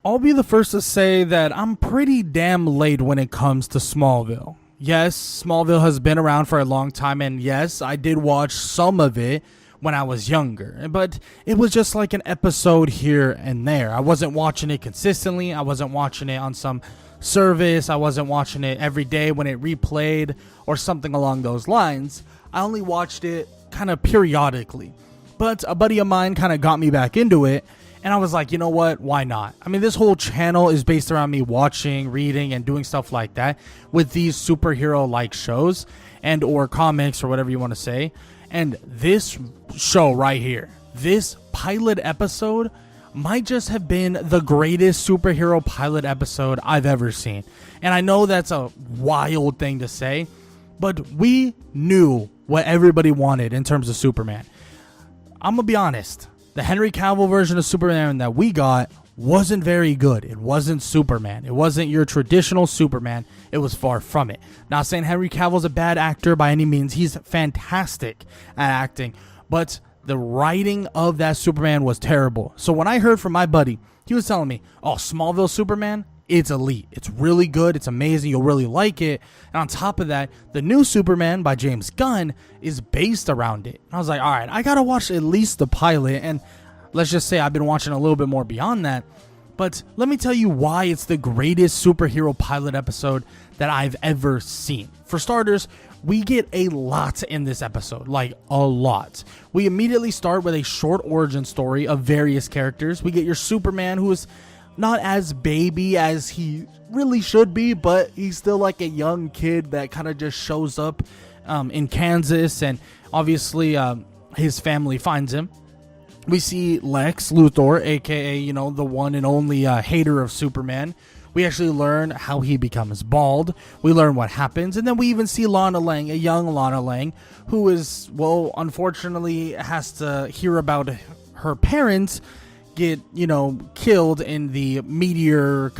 I'll be the first to say that I'm pretty damn late when it comes to Smallville. Yes, Smallville has been around for a long time, and yes, I did watch some of it when I was younger, but it was just like an episode here and there. I wasn't watching it consistently. I wasn't watching it on some service. I wasn't watching it every day when it replayed or something along those lines. I only watched it kind of periodically, but a buddy of mine kind of got me back into it. And I was like, you know what? Why not? I mean, this whole channel is based around me watching, reading, and doing stuff like that with these superhero-like shows and or comics or whatever you want to say. And this show right here, this pilot episode might just have been the greatest superhero pilot episode I've ever seen. And I know that's a wild thing to say, but we knew what everybody wanted in terms of Superman. I'm going to be honest. The Henry Cavill version of Superman that we got wasn't very good. It wasn't Superman. It wasn't your traditional Superman. It was far from it. Not saying Henry Cavill's a bad actor by any means. He's fantastic at acting. But the writing of that Superman was terrible. So when I heard from my buddy, he was telling me, oh, Smallville Superman, it's elite. It's really good. It's amazing. You'll really like it. And on top of that, the new Superman by James Gunn is based around it. And I was like, all right, I got to watch at least the pilot. And let's just say I've been watching a little bit more beyond that. But let me tell you why it's the greatest superhero pilot episode that I've ever seen. For starters, we get a lot in this episode, like a lot. We immediately start with a short origin story of various characters. We get your Superman, who is not as baby as he really should be, but he's still like a young kid that kind of just shows up in Kansas, and obviously his family finds him. We see Lex Luthor, aka, the one and only hater of Superman. We actually learn how he becomes bald. We learn what happens, and then we even see Lana Lang, a young Lana Lang, who is, well, unfortunately has to hear about her parents get killed in the meteor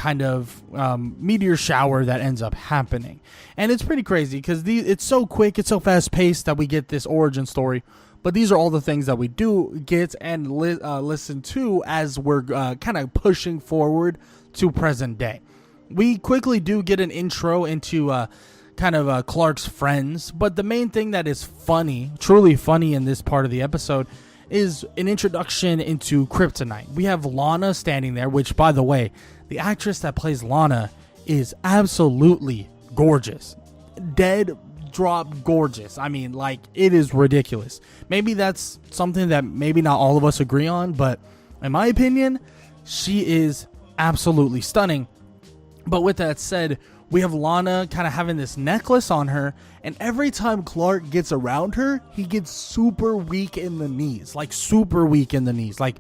meteor shower that ends up happening. And it's pretty crazy because it's so quick, it's so fast paced that we get this origin story. But these are all the things that we do get and listen to as we're kind of pushing forward to present day. We quickly do get an intro into Clark's friends, but the main thing that is funny, truly funny in this part of the episode, is an introduction into Kryptonite. We have Lana standing there, which, by the way, the actress that plays Lana is absolutely gorgeous. Dead drop gorgeous. I mean, like, it is ridiculous. Maybe that's something that maybe not all of us agree on, but in my opinion, she is absolutely stunning. But with that said, we have Lana kind of having this necklace on her, and every time Clark gets around her, he gets super weak in the knees, like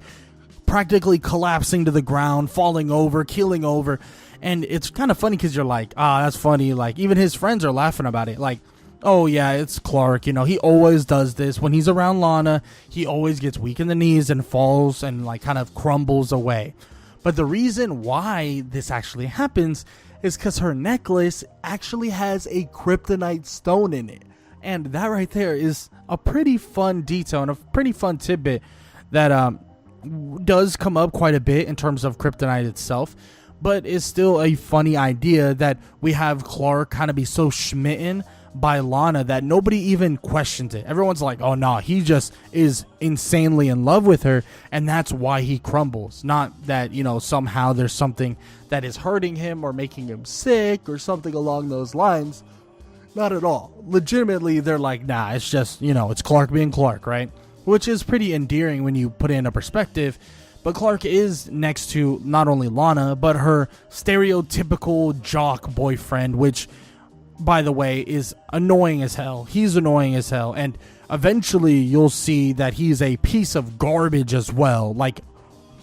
practically collapsing to the ground, falling over, keeling over. And it's kind of funny because you're like, that's funny. Like, even his friends are laughing about it. Like, oh yeah, it's Clark. He always does this. When he's around Lana, he always gets weak in the knees and falls and like kind of crumbles away. But the reason why this actually happens is because her necklace actually has a kryptonite stone in it. And that right there is a pretty fun detail and a pretty fun tidbit that does come up quite a bit in terms of kryptonite itself, but is still a funny idea that we have Clark kind of be so smitten by Lana that nobody even questions it. Everyone's like, oh no, he just is insanely in love with her, and that's why he crumbles. Not that, somehow there's something that is hurting him or making him sick or something along those lines. Not at all. Legitimately, they're like, nah, it's just, it's Clark being Clark, right? Which is pretty endearing when you put it into perspective. But Clark is next to not only Lana, but her stereotypical jock boyfriend, which, by the way, is annoying as hell. He's annoying as hell. And eventually you'll see that he's a piece of garbage as well. Like,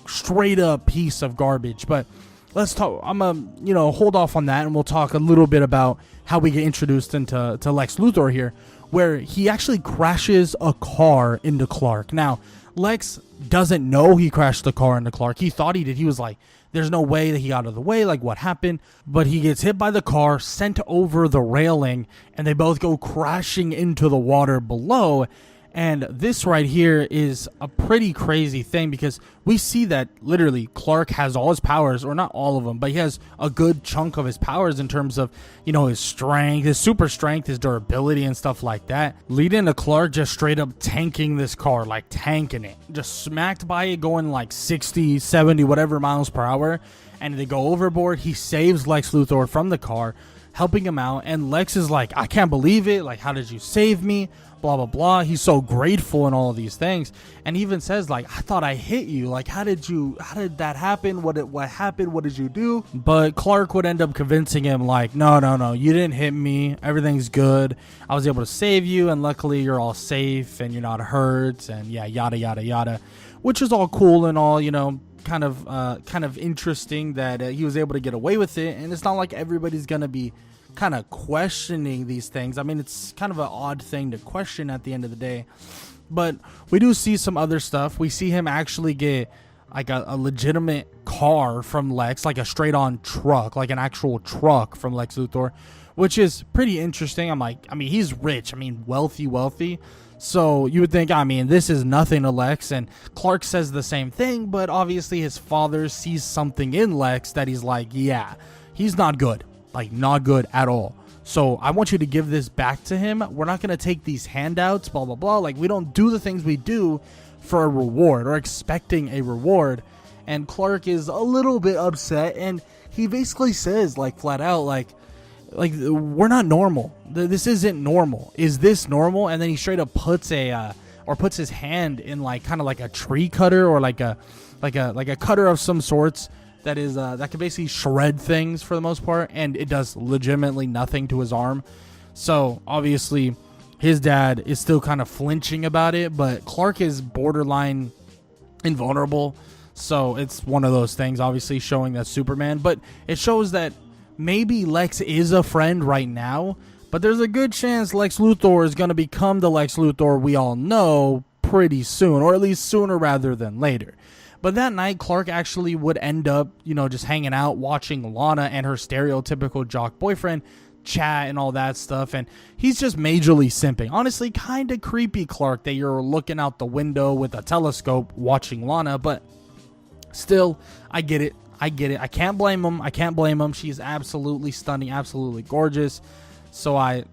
straight up piece of garbage. But let's talk. I'm gonna, hold off on that, and we'll talk a little bit about how we get introduced into Lex Luthor here, where he actually crashes a car into Clark. Now, Lex doesn't know he crashed the car into Clark. He thought he did. He was like, there's no way that he got out of the way, like what happened? But he gets hit by the car, sent over the railing, and they both go crashing into the water below. And this right here is a pretty crazy thing because we see that literally Clark has all his powers, or not all of them, but he has a good chunk of his powers in terms of, you know, his strength, his super strength, his durability and stuff like that, leading to Clark just straight up tanking this car, like tanking it, just smacked by it going like 60, 70, whatever miles per hour. And they go overboard. He saves Lex Luthor from the car, helping him out. And Lex is like, I can't believe it. Like, how did you save me? Blah, blah, blah. He's so grateful and all of these things. And he even says, like, I thought I hit you. Like, how did that happen? What happened? What did you do? But Clark would end up convincing him, like, no, you didn't hit me. Everything's good. I was able to save you. And luckily you're all safe and you're not hurt. And yeah, yada, yada, yada, which is all cool and all, you know, kind of interesting that he was able to get away with it. And it's not like everybody's gonna be kind of questioning these things. I mean, it's kind of an odd thing to question at the end of the day, but we do see some other stuff. We see him actually get like a legitimate car from Lex, like a straight on truck, like an actual truck from Lex Luthor, which is pretty interesting. I mean, he's rich. I mean, wealthy. So you would think, I mean, this is nothing to Lex, and Clark says the same thing, but obviously his father sees something in Lex that he's like, yeah, he's not good. Like, not good at all. So I want you to give this back to him. We're not going to take these handouts, blah, blah, blah. Like, we don't do the things we do for a reward or expecting a reward. And Clark is a little bit upset, and he basically says, like, flat out, like we're not normal. This isn't normal. Is this normal? And then he straight up puts his hand in like kind of like a tree cutter or like a cutter of some sorts that is that can basically shred things for the most part, and it does legitimately nothing to his arm. So obviously his dad is still kind of flinching about it, but Clark is borderline invulnerable. So it's one of those things, obviously showing that Superman, but it shows that maybe Lex is a friend right now, but there's a good chance Lex Luthor is going to become the Lex Luthor we all know pretty soon, or at least sooner rather than later. But that night, Clark actually would end up, you know, just hanging out, watching Lana and her stereotypical jock boyfriend chat and all that stuff, and he's just majorly simping. Honestly, kind of creepy, Clark, that you're looking out the window with a telescope watching Lana, but still, I get it. I can't blame him. She's absolutely stunning, absolutely gorgeous. So I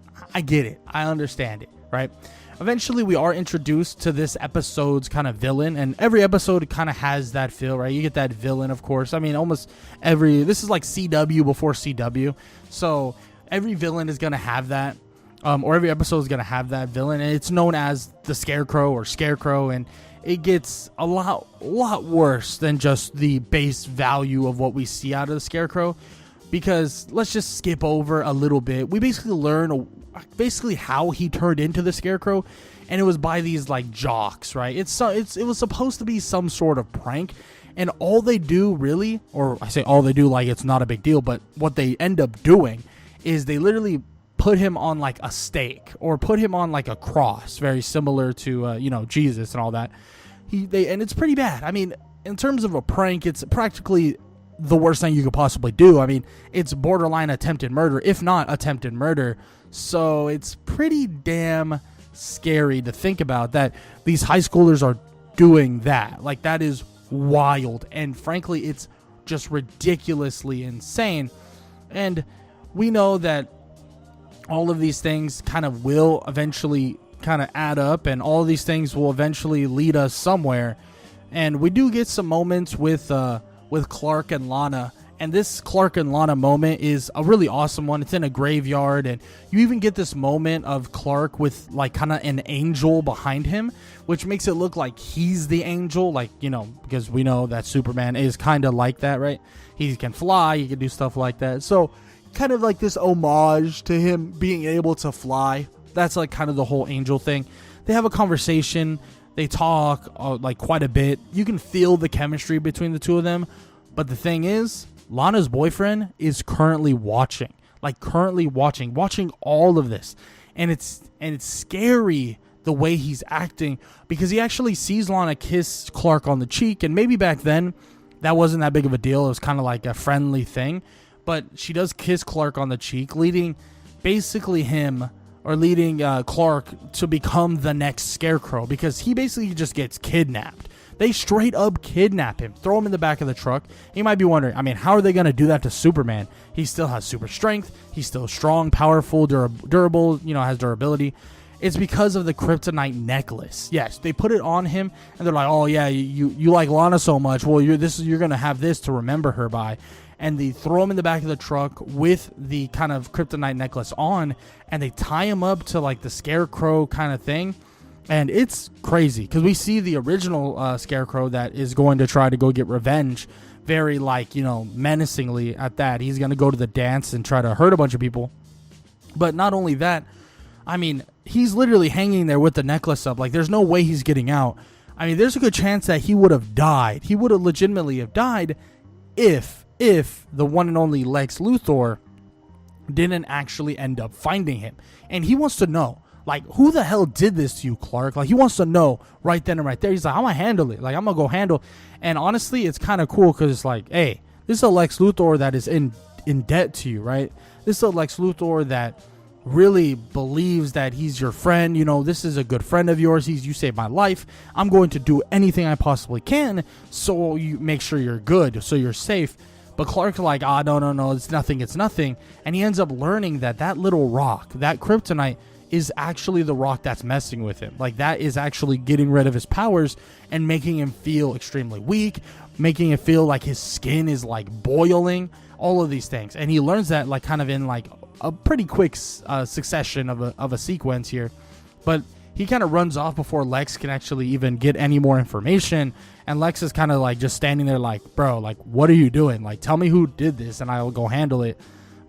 get it. I understand it, right? Eventually, we are introduced to this episode's kind of villain, and every episode kind of has that feel, right? You get that villain, of course. I mean, this is like CW before CW. So every villain is going to have that, or every episode is going to have that villain, and it's known as the Scarecrow or Scarecrow, and it gets a lot worse than just the base value of what we see out of the Scarecrow, because let's just skip over a little bit. We basically learn how he turned into the Scarecrow, and it was by these like jocks, right? It was supposed to be some sort of prank, and all they do really, or I say all they do like it's not a big deal, but what they end up doing is they literally put him on like a stake or put him on like a cross, very similar to Jesus and all that. And it's pretty bad. I mean, in terms of a prank, it's practically the worst thing you could possibly do. I mean, it's borderline attempted murder, if not attempted murder. So it's pretty damn scary to think about that these high schoolers are doing that. Like, that is wild, and frankly, it's just ridiculously insane. And we know that all of these things kind of will eventually kind of add up, and all of these things will eventually lead us somewhere. And we do get some moments with Clark and Lana, and this Clark and Lana moment is a really awesome one. It's in a graveyard, and you even get this moment of Clark with like kind of an angel behind him, which makes it look like he's the angel, like, you know, because we know that Superman is kind of like that, right? He can fly, he can do stuff like that. So kind of like this homage to him being able to fly. That's like kind of the whole angel thing. They have a conversation. They talk like quite a bit. You can feel the chemistry between the two of them. But the thing is, Lana's boyfriend is currently watching all of this. And it's scary the way he's acting, because he actually sees Lana kiss Clark on the cheek. And maybe back then that wasn't that big of a deal. It was kind of like a friendly thing. But she does kiss Clark on the cheek, leading basically him or leading Clark to become the next Scarecrow, because he basically just gets kidnapped. They straight up kidnap him, throw him in the back of the truck. You might be wondering, I mean, how are they going to do that to Superman? He still has super strength. He's still strong, powerful, durable, has durability. It's because of the Kryptonite necklace. Yes, they put it on him, and they're like, oh, yeah, you like Lana so much. Well, you're going to have this to remember her by. And they throw him in the back of the truck with the kind of Kryptonite necklace on, and they tie him up to, like, the Scarecrow kind of thing. And it's crazy, because we see the original Scarecrow that is going to try to go get revenge very, like, menacingly at that. He's going to go to the dance and try to hurt a bunch of people. But not only that, I mean, he's literally hanging there with the necklace up. Like, there's no way he's getting out. I mean, there's a good chance that he would have died. He would have legitimately have died if the one and only Lex Luthor didn't actually end up finding him. And he wants to know, like, who the hell did this to you, Clark? Like, he wants to know right then and right there. He's like, I'm going to handle it. Like, I'm going to go handle. And honestly, it's kind of cool, because it's like, hey, this is a Lex Luthor that is in debt to you, right? This is a Lex Luthor that really believes that he's your friend. This is a good friend of yours. You saved my life. I'm going to do anything I possibly can so you make sure you're good, so you're safe. But Clark's like, no, it's nothing. And he ends up learning that little rock, that kryptonite, is actually the rock that's messing with him. Like, that is actually getting rid of his powers and making him feel extremely weak, making it feel like his skin is, like, boiling, all of these things. And he learns that, like, kind of in, like, a pretty quick succession of a sequence here. But he kind of runs off before Lex can actually even get any more information. And Lex is kind of, like, just standing there like, bro, like, what are you doing? Like, tell me who did this and I'll go handle it.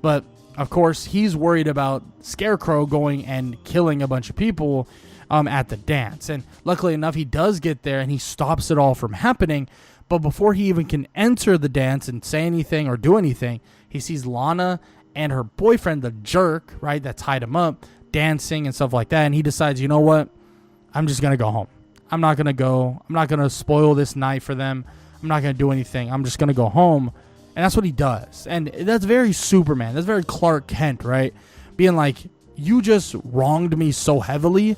But of course, he's worried about Scarecrow going and killing a bunch of people at the dance. And luckily enough, he does get there and he stops it all from happening. But before he even can enter the dance and say anything or do anything, he sees Lana and her boyfriend, the jerk, right, that tied him up, dancing and stuff like that. And he decides, you know what? I'm just going to go home. I'm not going to go. I'm not going to spoil this night for them. I'm not going to do anything. I'm just going to go home. And that's what he does. And that's very Superman. That's very Clark Kent, right? Being like, you just wronged me so heavily,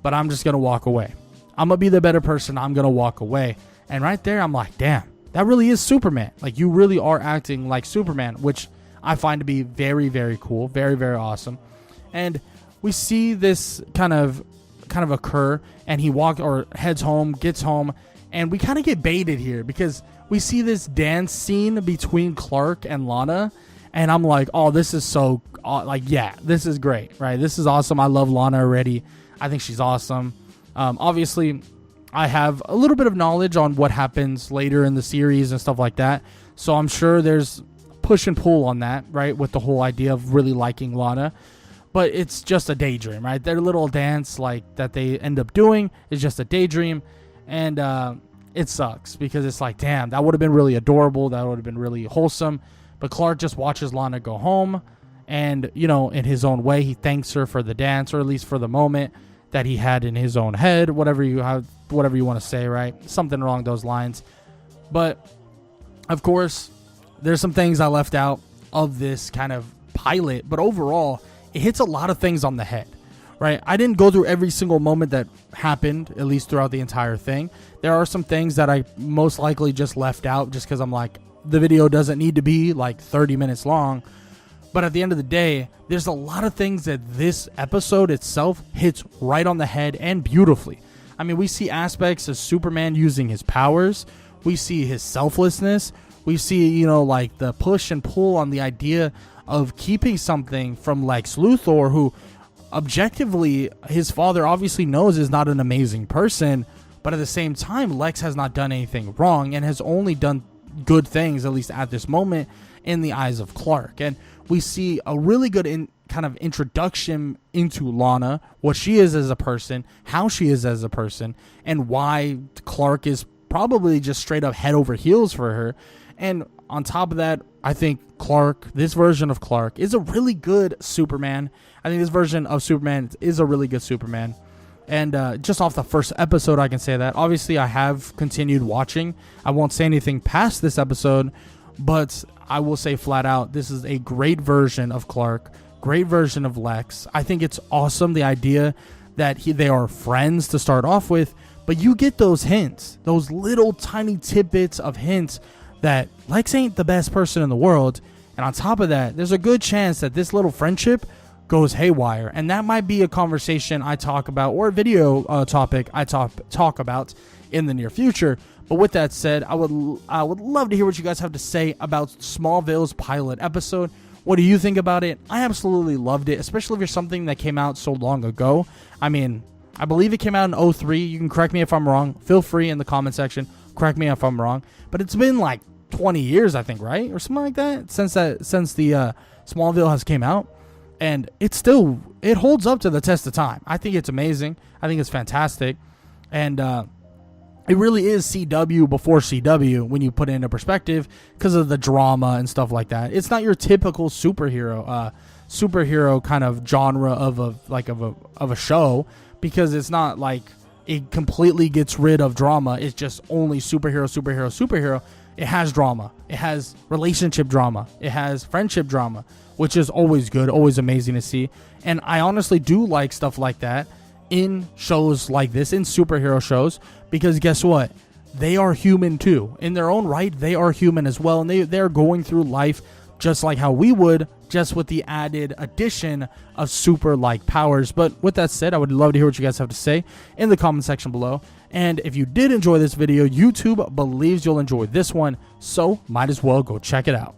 but I'm just going to walk away. I'm going to be the better person. I'm going to walk away. And right there, I'm like, damn, that really is Superman. Like, you really are acting like Superman, which I find to be very, very cool. Very, very awesome. And we see this kind of occur, and he heads home, gets home, and we kind of get baited here because we see this dance scene between Clark and Lana, and I'm like, oh, this is so, yeah, this is great, right? This is awesome. I love Lana already. I think she's awesome. Obviously, I have a little bit of knowledge on what happens later in the series and stuff like that, so I'm sure there's push and pull on that, right, with the whole idea of really liking Lana. But it's just a daydream, right? Their little dance, like, that they end up doing is just a daydream. And it sucks because it's like, damn, that would have been really adorable. That would have been really wholesome. But Clark just watches Lana go home. And, in his own way, he thanks her for the dance, or at least for the moment that he had in his own head. Whatever you want to say, right? Something along those lines. But, of course, there's some things I left out of this kind of pilot. But overall, it hits a lot of things on the head, right? I didn't go through every single moment that happened, at least throughout the entire thing. There are some things that I most likely just left out just because I'm like, the video doesn't need to be like 30 minutes long. But at the end of the day, there's a lot of things that this episode itself hits right on the head and beautifully. I mean, we see aspects of Superman using his powers. We see his selflessness. We see, like the push and pull on the idea of keeping something from Lex Luthor, who objectively his father obviously knows is not an amazing person, but at the same time, Lex has not done anything wrong and has only done good things, at least at this moment, in the eyes of Clark. And we see a really good kind of introduction into Lana, what she is as a person, how she is as a person, and why Clark is probably just straight up head over heels for her. And on top of that, I think this version of Clark is a really good Superman. I think this version of Superman is a really good Superman. And just off the first episode, I can say that. Obviously, I have continued watching. I won't say anything past this episode, but I will say flat out, this is a great version of Clark. great version of Lex. I think it's awesome, the idea that they are friends to start off with, but you get those hints, those little tiny tidbits of hints that Lex ain't the best person in the world. And on top of that, there's a good chance that this little friendship goes haywire. And that might be a conversation I talk about, or a video topic I talk about in the near future. But with that said, I would love to hear what you guys have to say about Smallville's pilot episode. What do you think about it? I absolutely loved it, especially if you're something that came out so long ago. I mean, I believe it came out in 03. You can correct me if I'm wrong. Feel free in the comment section. Correct me if I'm wrong. But it's been like 20 years, I think, right? Or something like that since the Smallville has came out. And it holds up to the test of time. I think it's amazing. I think it's fantastic. And it really is CW before CW when you put it into perspective, because of the drama and stuff like that. It's not your typical superhero kind of genre of a show, because it's not like it completely gets rid of drama. It's just only superhero. It has drama. It has relationship drama. It has friendship drama, which is always good, always amazing to see. And I honestly do like stuff like that in shows like this, in superhero shows, because guess what? They are human too. In their own right, they are human as well. And they're going through life just like how we would, just with the added addition of super-like powers. But with that said, I would love to hear what you guys have to say in the comment section below. And if you did enjoy this video, YouTube believes you'll enjoy this one, so might as well go check it out.